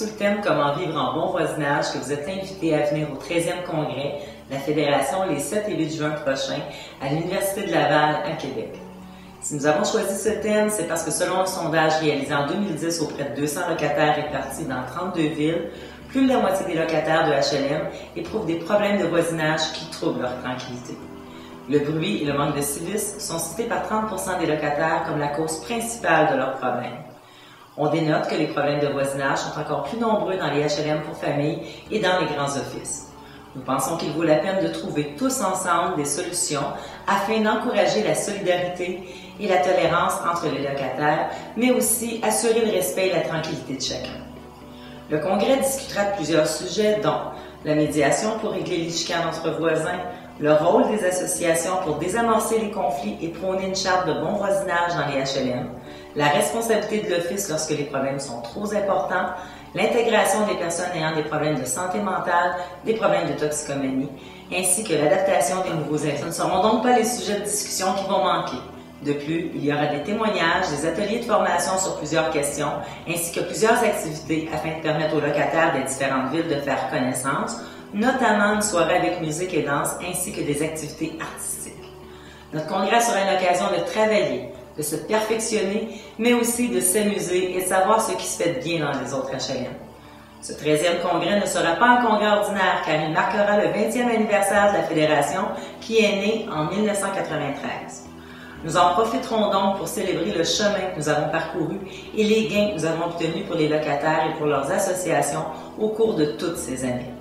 sous le thème Comment vivre en bon voisinage que vous êtes invité à venir au 13e congrès de la Fédération les 7 et 8 juin prochains à l'Université de Laval à Québec. Si nous avons choisi ce thème, c'est parce que selon un sondage réalisé en 2010 auprès de 200 locataires répartis dans 32 villes, plus de la moitié des locataires de HLM éprouvent des problèmes de voisinage qui troublent leur tranquillité. Le bruit et le manque de civisme sont cités par 30% des locataires comme la cause principale de leurs problèmes. On dénote que les problèmes de voisinage sont encore plus nombreux dans les HLM pour familles et dans les grands offices. Nous pensons qu'il vaut la peine de trouver tous ensemble des solutions afin d'encourager la solidarité et la tolérance entre les locataires, mais aussi assurer le respect et la tranquillité de chacun. Le Congrès discutera de plusieurs sujets, dont la médiation pour régler les chicanes entre voisins, le rôle des associations pour désamorcer les conflits et prôner une charte de bon voisinage dans les HLM, la responsabilité de l'Office lorsque les problèmes sont trop importants, l'intégration des personnes ayant des problèmes de santé mentale, des problèmes de toxicomanie, ainsi que l'adaptation des nouveaux actes. Ce ne seront donc pas les sujets de discussion qui vont manquer. De plus, il y aura des témoignages, des ateliers de formation sur plusieurs questions, ainsi que plusieurs activités afin de permettre aux locataires des différentes villes de faire connaissance, notamment une soirée avec musique et danse, ainsi que des activités artistiques. Notre congrès sera une occasion de travailler, de se perfectionner, mais aussi de s'amuser et de savoir ce qui se fait de bien dans les autres HLM. Ce 13e congrès ne sera pas un congrès ordinaire car il marquera le 20e anniversaire de la Fédération qui est née en 1993. Nous en profiterons donc pour célébrer le chemin que nous avons parcouru et les gains que nous avons obtenus pour les locataires et pour leurs associations au cours de toutes ces années.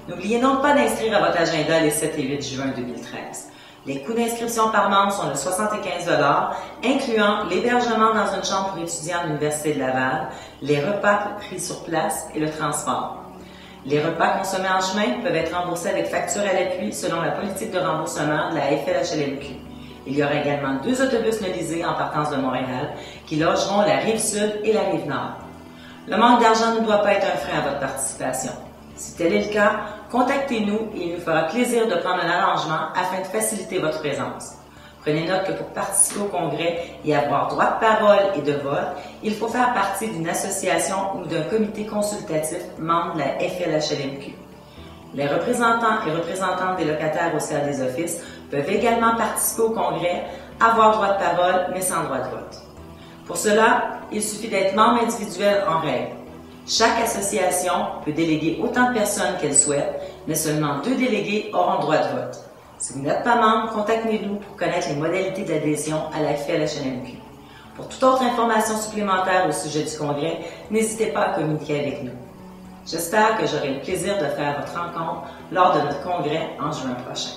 N'oubliez donc pas d'inscrire à votre agenda les 7 et 8 juin 2013. Les coûts d'inscription par membre sont de 75 $, incluant l'hébergement dans une chambre pour étudiants de l'Université de Laval, les repas pris sur place et le transport. Les repas consommés en chemin peuvent être remboursés avec facture à l'appui selon la politique de remboursement de la FLHLMQ. Il y aura également 2 autobus nolisés en partance de Montréal qui logeront la Rive-Sud et la Rive-Nord. Le manque d'argent ne doit pas être un frein à votre participation. Si tel est le cas, contactez-nous et il nous fera plaisir de prendre un arrangement afin de faciliter votre présence. Prenez note que pour participer au congrès et avoir droit de parole et de vote, il faut faire partie d'une association ou d'un comité consultatif membre de la FLHLMQ. Les représentants et représentantes des locataires au sein des offices peuvent également participer au congrès, avoir droit de parole, mais sans droit de vote. Pour cela, il suffit d'être membre individuel en règle. Chaque association peut déléguer autant de personnes qu'elle souhaite, mais seulement 2 délégués auront droit de vote. Si vous n'êtes pas membre, contactez-nous pour connaître les modalités d'adhésion à la FLHLMQ. Pour toute autre information supplémentaire au sujet du congrès, n'hésitez pas à communiquer avec nous. J'espère que j'aurai le plaisir de faire votre rencontre lors de notre congrès en juin prochain.